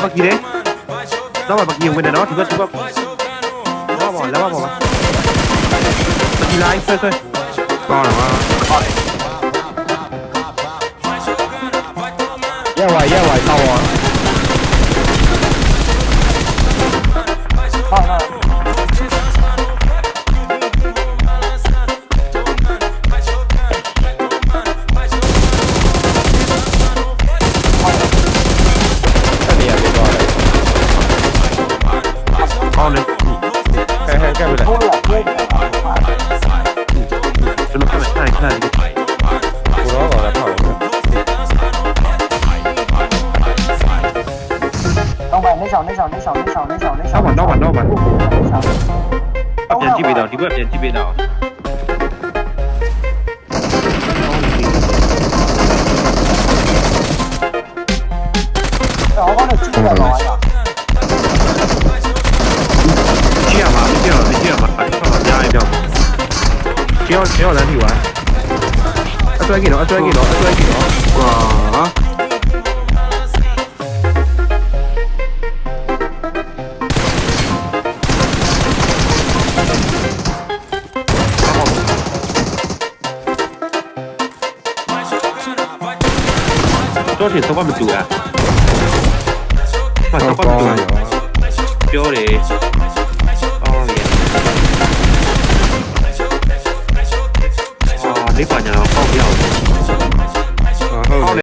บักกี้เลยน้องบักกี้ဝင်နေနော်ဒီဘက်တော့ပါလာပါပါဒီလိုက်ဆွဲဆွဲကောင်းတယ်ပါရက်ဝါတော့ပါနောက်ပါပြန်ကြည့်ပေးတော့ဒီဘက်ပြန်ကြည့်ပေးတော့我帮你记了吧。ကြည့်ရမှာအဲ့ဒီမှာကြားရပြော只要咱去玩အဆွဲကြည့်တော့ဟာတော့ဒီတော့မတူอ่ะတော့မတူပြောတယ်လေးပါညာတော့ပေါက်ပြအောင်